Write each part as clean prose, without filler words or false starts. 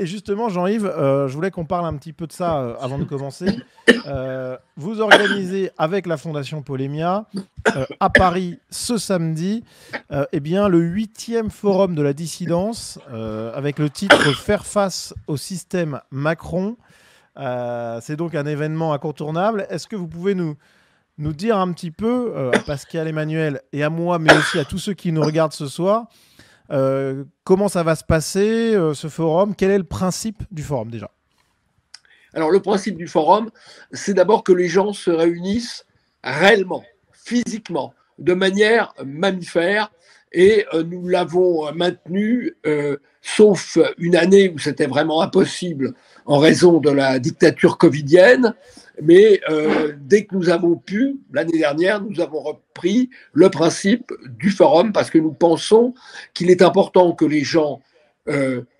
Et justement, Jean-Yves, je voulais qu'on parle un petit peu de ça avant de commencer. Vous organisez avec la Fondation Polémia à Paris ce samedi eh bien, le 8e forum de la dissidence avec le titre Faire face au système Macron. C'est donc un événement incontournable. Est-ce que vous pouvez nous dire un petit peu, à Pascal, Emmanuel et à moi, mais aussi à tous ceux qui nous regardent ce soir, comment ça va se passer, ce forum? Quel est le principe du forum déjà? Alors, le principe du forum, c'est d'abord que les gens se réunissent réellement, physiquement, de manière mammifère. Et nous l'avons maintenu, sauf une année où c'était vraiment impossible en raison de la dictature covidienne. Mais dès que nous avons pu, l'année dernière, nous avons repris le principe du forum parce que nous pensons qu'il est important que les gens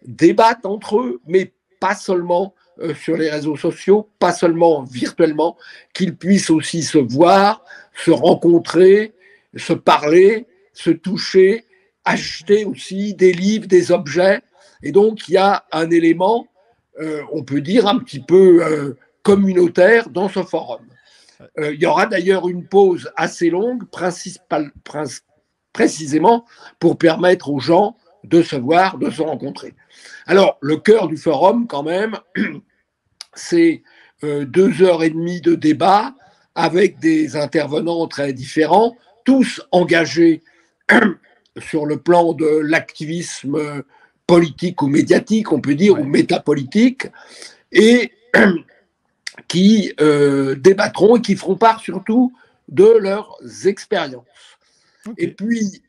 débattent entre eux, mais pas seulement sur les réseaux sociaux, pas seulement virtuellement, qu'ils puissent aussi se voir, se rencontrer, se parler, se toucher, acheter aussi des livres, des objets. Et donc, il y a un élément, on peut dire, un petit peu communautaire dans ce forum. Il y aura d'ailleurs une pause assez longue, précisément pour permettre aux gens de se voir, de se rencontrer. Alors, le cœur du forum, quand même, c'est 2 heures et demie de débat avec des intervenants très différents, tous engagés sur le plan de l'activisme politique ou médiatique, on peut dire, ou métapolitique, et qui débattront et qui feront part surtout de leurs expériences. Okay. Et puis,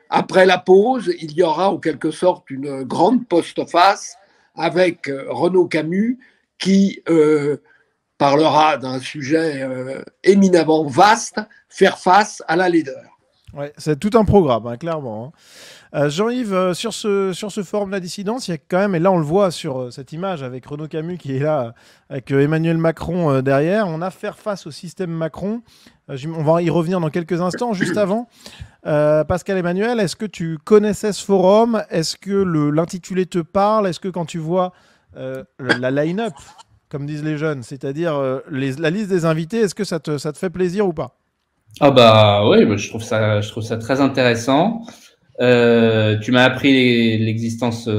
après la pause, il y aura en quelque sorte une grande postface avec Renaud Camus qui parlera d'un sujet éminemment vaste, faire face à la laideur. Ouais, c'est tout un programme, hein, clairement. Jean-Yves, sur ce forum de la dissidence, il y a quand même, et là on le voit sur cette image avec Renaud Camus qui est là, avec Emmanuel Macron derrière, on a faire face au système Macron. On va y revenir dans quelques instants. Juste avant, Pascal, Emmanuel, est-ce que tu connaissais ce forum? Est-ce que l'intitulé te parle? Est-ce que quand tu vois la line-up, comme disent les jeunes, c'est-à-dire la liste des invités, est-ce que ça te fait plaisir ou pas? Ah bah oui, je trouve ça très intéressant. Tu m'as appris l'existence,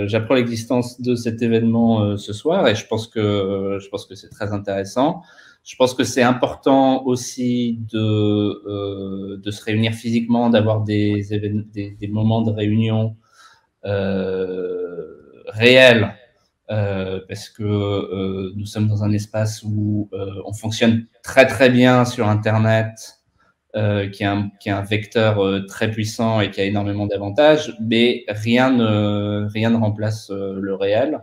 j'apprends l'existence de cet événement ce soir et je pense que c'est très intéressant. Je pense que c'est important aussi de se réunir physiquement, d'avoir des moments de réunion réels. Parce que nous sommes dans un espace où on fonctionne très très bien sur Internet, qui est un vecteur très puissant et qui a énormément d'avantages, mais rien ne remplace le réel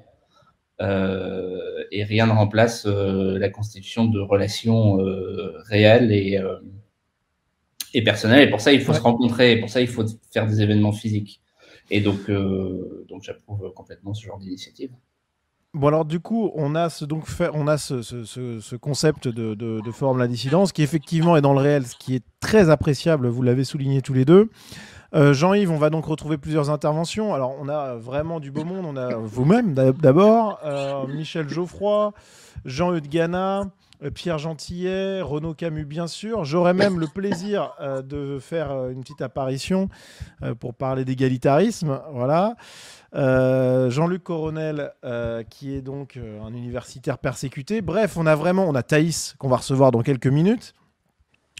et rien ne remplace la constitution de relations réelles et personnelles. Et pour ça, il faut se rencontrer, et pour ça, il faut faire des événements physiques. Et donc j'approuve complètement ce genre d'initiative. Bon alors du coup, on a ce concept de forum de la dissidence qui effectivement est dans le réel, ce qui est très appréciable, vous l'avez souligné tous les deux. Jean-Yves, on va donc retrouver plusieurs interventions. Alors on a vraiment du beau monde, on a vous-même d'abord, Michel Geoffroy, Jean-Eudes Gana, Pierre Gentillet, Renaud Camus bien sûr. J'aurais même le plaisir de faire une petite apparition pour parler d'égalitarisme, voilà. Jean-Luc Coronel qui est donc un universitaire persécuté. Bref, on a Thaïs qu'on va recevoir dans quelques minutes.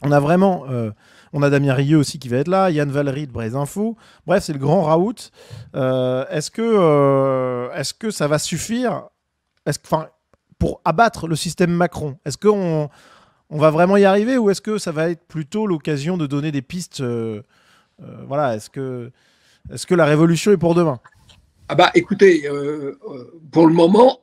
On a Damien Rieu aussi qui va être là, Yann Valery de Braise Info. Bref, c'est le grand raout. Est-ce que ça va suffire pour abattre le système Macron? Est-ce qu'on va vraiment y arriver ou est-ce que ça va être plutôt l'occasion de donner des pistes voilà, est-ce que la révolution est pour demain? Ah bah écoutez, pour le moment,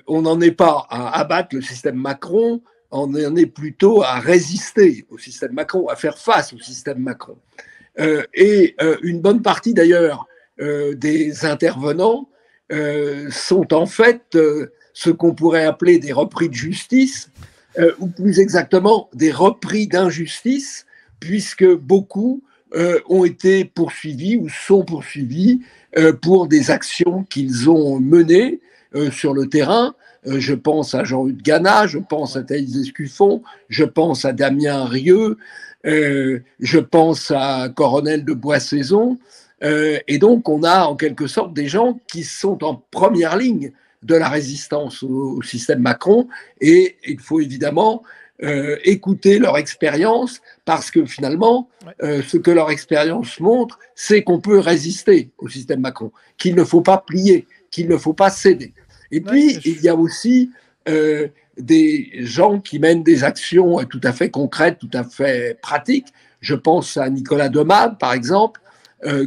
on n'en est pas à abattre le système Macron, on en est plutôt à résister au système Macron, à faire face au système Macron. Et une bonne partie d'ailleurs des intervenants sont en fait ce qu'on pourrait appeler des repris de justice, ou plus exactement des repris d'injustice, puisque beaucoup ont été poursuivis ou sont poursuivis pour des actions qu'ils ont menées sur le terrain. Je pense à Jean-Hugues Gana, je pense à Thaïs Escuffon, je pense à Damien Rieu, je pense à Coronel de Boissaison. Et donc, on a en quelque sorte des gens qui sont en première ligne de la résistance au système Macron. Et il faut évidemment écouter leur expérience parce que finalement, ce que leur expérience montre, c'est qu'on peut résister au système Macron, qu'il ne faut pas plier, qu'il ne faut pas céder. Et puis, il y a aussi des gens qui mènent des actions tout à fait concrètes, tout à fait pratiques. Je pense à Nicolas Demade, par exemple,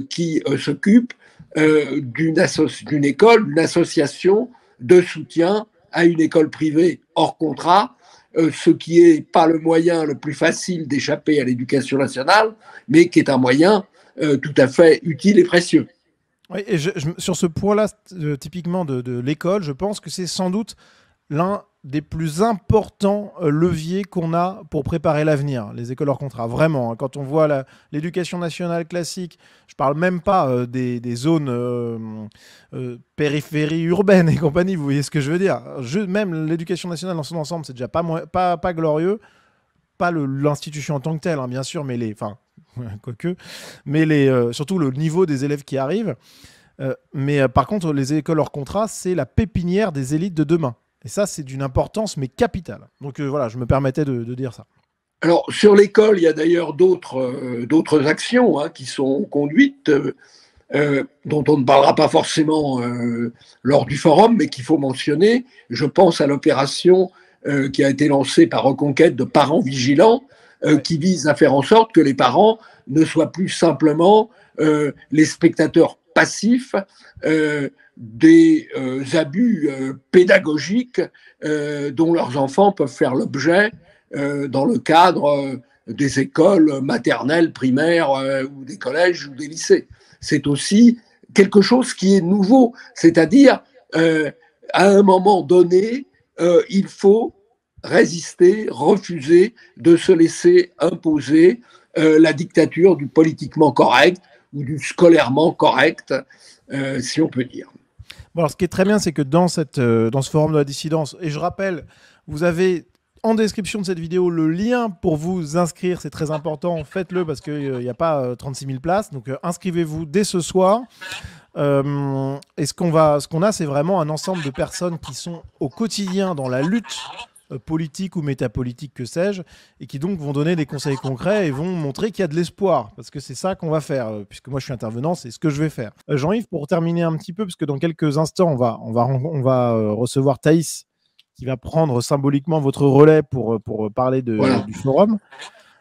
qui s'occupe d'une école, d'une association de soutien à une école privée hors contrat, ce qui n'est pas le moyen le plus facile d'échapper à l'éducation nationale, mais qui est un moyen tout à fait utile et précieux. Oui, et sur ce point-là, typiquement de l'école, je pense que c'est sans doute l'un des plus importants leviers qu'on a pour préparer l'avenir, les écoles hors contrat. Vraiment, hein, quand on voit l'éducation nationale classique, je ne parle même pas des zones périphéries urbaines et compagnie, vous voyez ce que je veux dire. Même l'éducation nationale dans son ensemble, c'est déjà pas glorieux. Pas l'institution en tant que telle, hein, bien sûr, mais quoique, mais surtout le niveau des élèves qui arrivent. Mais par contre, les écoles hors contrat, c'est la pépinière des élites de demain. Et ça, c'est d'une importance, mais capitale. Donc voilà, je me permettais de dire ça. Alors, sur l'école, il y a d'ailleurs d'autres actions qui sont conduites, dont on ne parlera pas forcément lors du forum, mais qu'il faut mentionner. Je pense à l'opération qui a été lancée par Reconquête de parents vigilants, qui vise à faire en sorte que les parents ne soient plus simplement les spectateurs passifs des abus pédagogiques dont leurs enfants peuvent faire l'objet dans le cadre des écoles maternelles, primaires ou des collèges ou des lycées. C'est aussi quelque chose qui est nouveau, c'est-à-dire à un moment donné, il faut résister, refuser de se laisser imposer la dictature du politiquement correct ou du scolairement correct, si on peut dire. Bon, alors, ce qui est très bien, c'est que dans ce forum de la dissidence, et je rappelle, vous avez en description de cette vidéo le lien pour vous inscrire, c'est très important, faites-le parce qu'il n'y a pas 36 000 places, donc inscrivez-vous dès ce soir. Et ce qu'on a, c'est vraiment un ensemble de personnes qui sont au quotidien dans la lutte politique ou métapolitique, que sais-je, et qui donc vont donner des conseils concrets et vont montrer qu'il y a de l'espoir, parce que c'est ça qu'on va faire, puisque moi je suis intervenant, c'est ce que je vais faire. Jean-Yves, pour terminer un petit peu, parce que dans quelques instants, on va recevoir Thaïs, qui va prendre symboliquement votre relais pour parler du forum.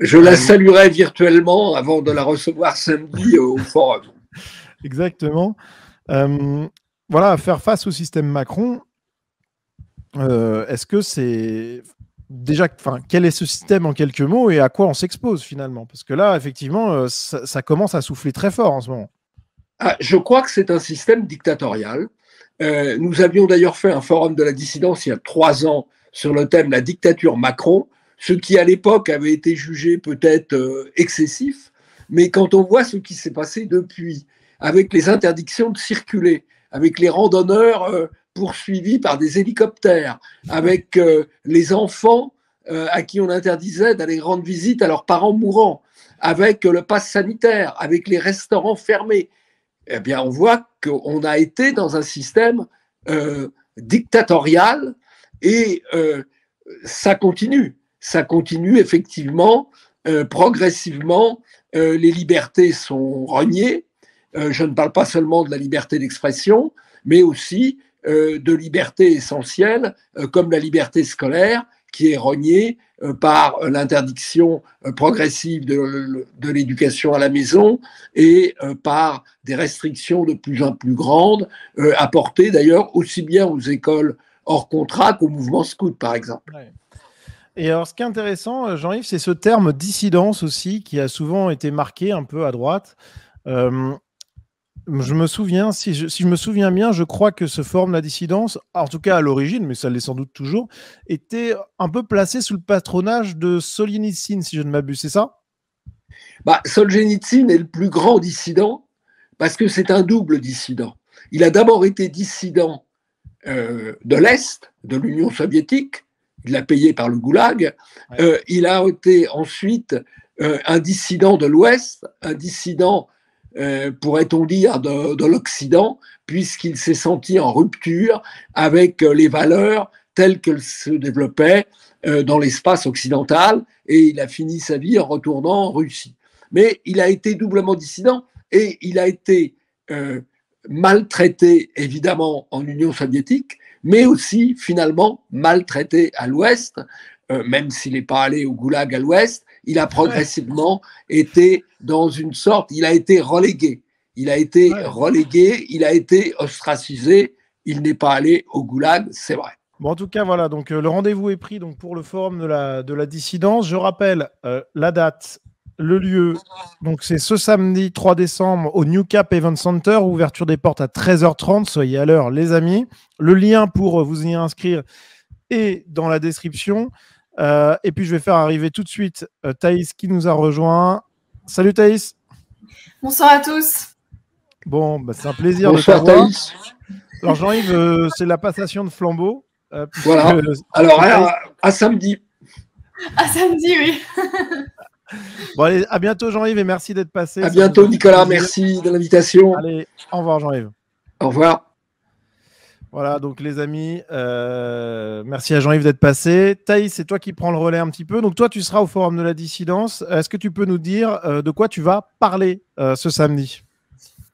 Je la saluerai virtuellement avant de la recevoir samedi au forum. Exactement. Voilà, faire face au système Macron, est-ce que c'est déjà, quel est ce système en quelques mots et à quoi on s'expose finalement? Parce que là, effectivement, ça commence à souffler très fort en ce moment. Je crois que c'est un système dictatorial. Nous avions d'ailleurs fait un forum de la dissidence il y a 3 ans sur le thème la dictature Macron, ce qui à l'époque avait été jugé peut-être excessif, mais quand on voit ce qui s'est passé depuis, avec les interdictions de circuler, avec les randonneurs poursuivis par des hélicoptères, avec les enfants à qui on interdisait d'aller rendre visite à leurs parents mourants, avec le pass sanitaire, avec les restaurants fermés, eh bien, on voit qu'on a été dans un système dictatorial et ça continue. Ça continue effectivement, progressivement, les libertés sont reniées. Je ne parle pas seulement de la liberté d'expression, mais aussi de libertés essentielles comme la liberté scolaire qui est rognée par l'interdiction progressive de l'éducation à la maison et par des restrictions de plus en plus grandes apportées d'ailleurs aussi bien aux écoles hors contrat qu'au mouvement scout par exemple. Ouais. Et alors ce qui est intéressant, Jean-Yves, c'est ce terme dissidence aussi qui a souvent été marqué un peu à droite. Je me souviens, si je me souviens bien, je crois que ce forum de la dissidence, en tout cas à l'origine, mais ça l'est sans doute toujours, était un peu placé sous le patronage de Solzhenitsyn, si je ne m'abuse, c'est ça? Solzhenitsyn est le plus grand dissident parce que c'est un double dissident. Il a d'abord été dissident de l'Est, de l'Union soviétique, il l'a payé par le goulag. Il a été ensuite un dissident de l'Ouest, un dissident, pourrait-on dire, de l'Occident, puisqu'il s'est senti en rupture avec les valeurs telles qu'elles se développaient dans l'espace occidental, et il a fini sa vie en retournant en Russie. Mais il a été doublement dissident et il a été maltraité, évidemment, en Union soviétique, mais aussi, finalement, maltraité à l'Ouest, même s'il n'est pas allé au goulag à l'Ouest, il a progressivement été dans une sorte, il a été relégué. Il a été relégué, il a été ostracisé, il n'est pas allé au goulag, c'est vrai. Bon, en tout cas, voilà, donc le rendez-vous est pris donc, pour le forum de la dissidence. Je rappelle la date, le lieu, donc c'est ce samedi 3 décembre au New Cap Event Center, ouverture des portes à 13h30, soyez à l'heure les amis. Le lien pour vous y inscrire est dans la description. Et puis je vais faire arriver tout de suite Thaïs qui nous a rejoint. Salut Thaïs. Bonsoir à tous. Bon, bah, c'est un plaisir Bonsoir, de t'avoir. Thaïs. Alors Jean-Yves, c'est la passation de flambeau. Voilà. Alors, à samedi. À samedi, oui. Bon, allez, à bientôt Jean-Yves et merci d'être passé. À bientôt Nicolas, merci de l'invitation. Allez, au revoir Jean-Yves. Au revoir. Voilà, donc les amis, merci à Jean-Yves d'être passé. Thaïs, c'est toi qui prends le relais un petit peu. Donc toi, tu seras au Forum de la Dissidence. Est-ce que tu peux nous dire de quoi tu vas parler ce samedi?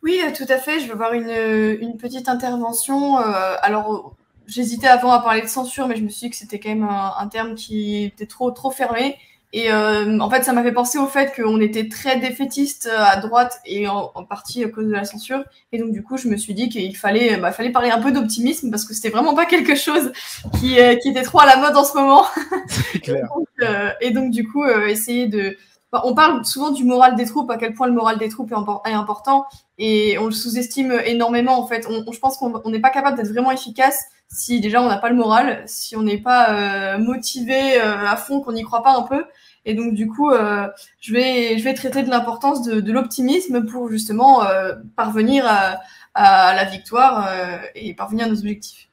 Oui, tout à fait. Je vais avoir une petite intervention. Alors, j'hésitais avant à parler de censure, mais je me suis dit que c'était quand même un terme qui était trop fermé. Et en fait, ça m'a fait penser au fait qu'on était très défaitiste à droite et en partie à cause de la censure. Et donc, du coup, je me suis dit qu'il fallait parler un peu d'optimisme parce que c'était vraiment pas quelque chose qui était trop à la mode en ce moment. C'est clair. Et donc, du coup, essayer de... On parle souvent du moral des troupes, à quel point le moral des troupes est important et on le sous-estime énormément en fait. Je pense qu'on n'est pas capable d'être vraiment efficace si déjà on n'a pas le moral, si on n'est pas motivé à fond, qu'on n'y croit pas un peu. Et donc du coup, je vais traiter de l'importance de l'optimisme pour justement parvenir à la victoire et parvenir à nos objectifs.